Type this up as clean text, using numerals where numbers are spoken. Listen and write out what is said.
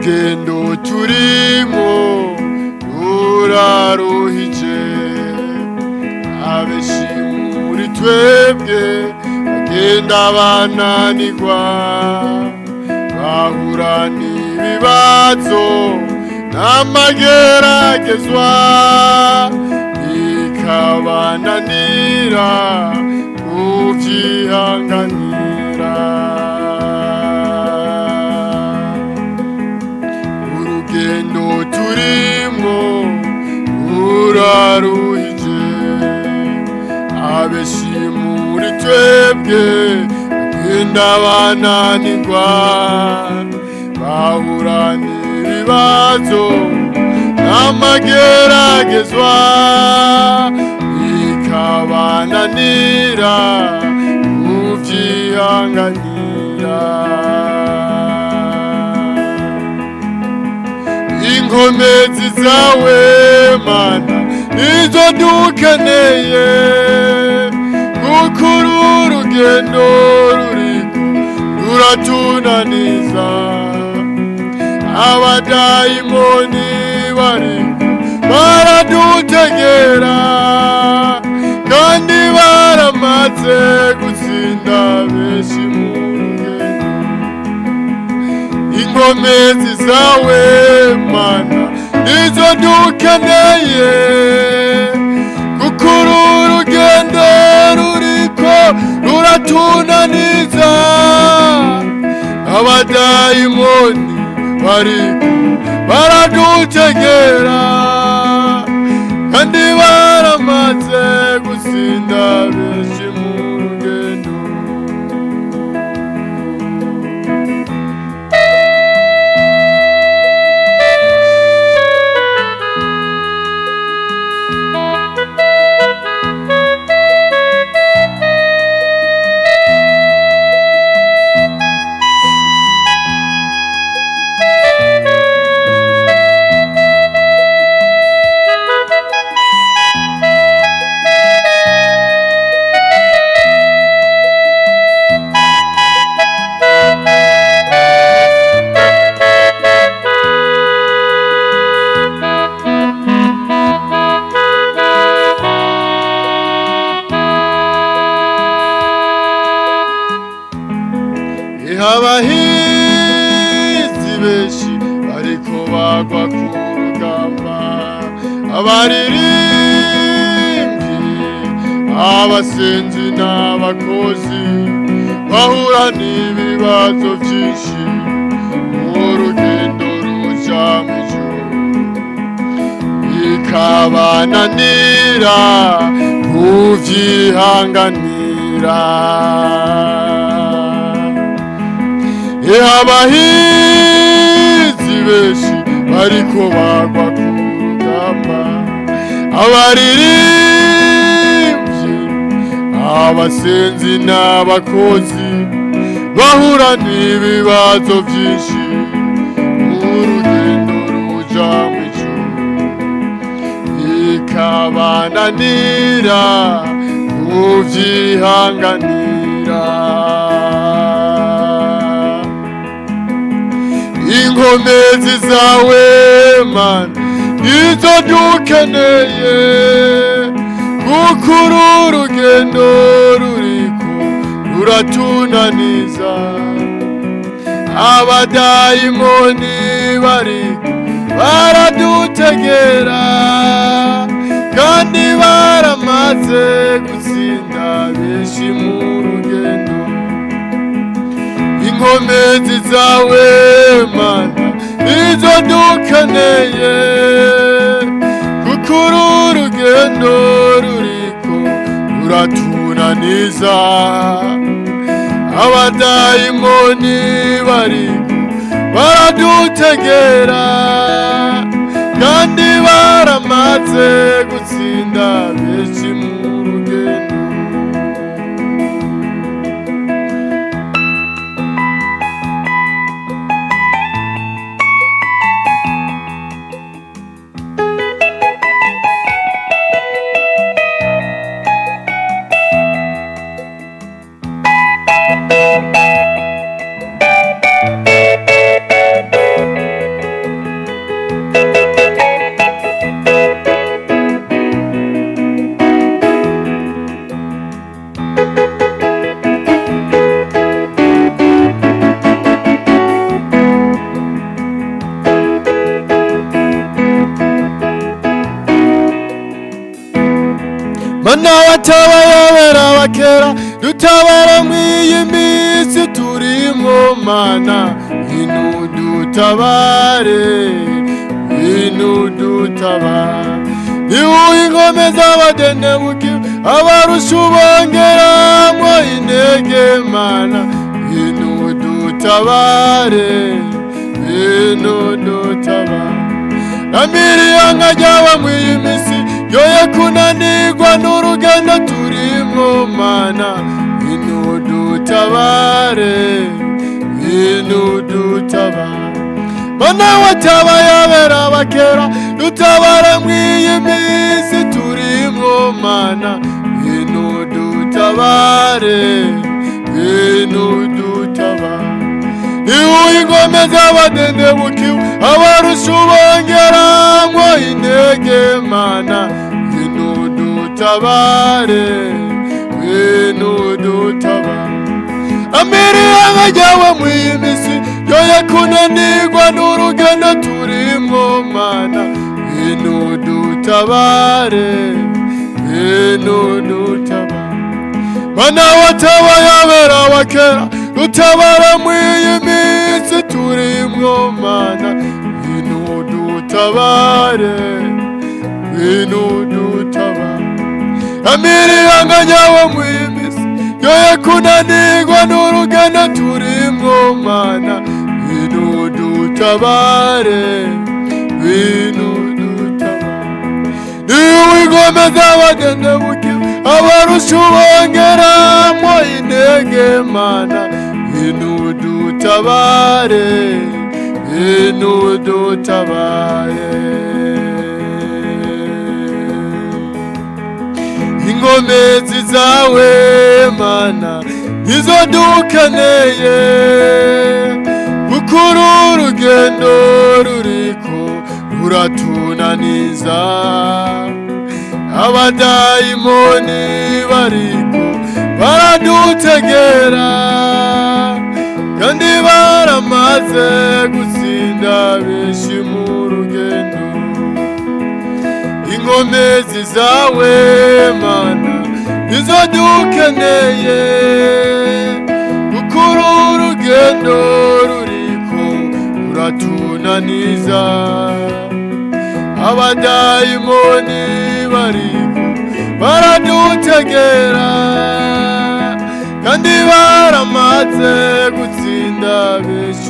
urugendo turimo ruraruhije, abenshi muri twebwe bagenda bananirwa, bahura n'ibibazo n'amageragezwa, bikabananira kuvyihanganira. Urugendo turimo ruraruhije, abenshi muri twebwe bagenda bananirwa, bahura n'ibibazo n'amageragezwa, bikabananira kuvyihanganira. Inkomezi zawe Mana nizo dukeneye, kuko uru rugendo ruriko ruratunaniza. Abadayimoni bariko baradutegera, kandi baramaze gutsinda benshi mu rugendo. Inkomezi zawe Mana nizo dukeneye, kuko uru rugendo ruriko ruratunaniza. Abadayimoni bariko baradutegera, kandi baramaze gutsinda benshi mu rugendo. Abahizi benshi bariko bagwa ku rugamba, abaririmbyi, abasenzi n'abakozi bahura n'ibibazo vyinshi mu rugendo ruja mw'ijuru, bikabananira kuvyihanganira. Abahizi benshi bariko bagwa ku rugamba, abaririmbyi, abasenzi n'abakozi bahura n'ibibazo vyinshi mu rugendo ruja mw'ijuru, bikabananira kuvyihanganira. Inkomezi zawe Mana nizo dukeneye, kuko uru rugendo ruriko ruratunaniza. Abadayimoni bariko baradutegera, kandi baramaze gutsinda benshi mu rugendo. Inkomezi zawe Mana nizo dukeneye, kuko uru rugendo ruriko ruratunaniza. Abadayimoni bariko baradutegera, kandi baramaze gutsinda benshi mu rugendo. mana watabayobera bakera dutabara mw'iyi minsi turimwo mana inudutabare niwuha ingome z'abadenebuki abarusha ubongeramwo intege mana inudutabare namiriyanga ryaba mw'iyi misi yoye kunanirwa n'urugendo turimwo mana inudutabare mana watabayobera bakera dutabara mw'iyi misi turimwo mana inudutabare niwuha ingome z'abadenebukiwe abarusha ubongeramwo intege mana inudutabare amiriyanga ryawe mw'iyi misi yoye kunanirwa n'urugendo turimwo mana inudutabare mana watabayobera bakera dutabara mw'iyi minsi turimwo mana inudutabare amiriyanga ryawe mw'iyi misi yoye kunanirwa n'urugendo turimwo mana inudutabare niwuha ingome z'abadenebukiwe abarusha ubongeramwo intege mana inudutabare ingomezi zawe mana nizo dukeneye gukora urugendo ruriko ruratunaniza abadayimoni bariko baradutegera kandi baramaze gutsinda benshi mu rugendo ingomezi zawe mana nizo dukeneye gukora urugendo ruriko ruratunaniza abadayimoni bariko baradutegera kandi baramaze gutsinda benshi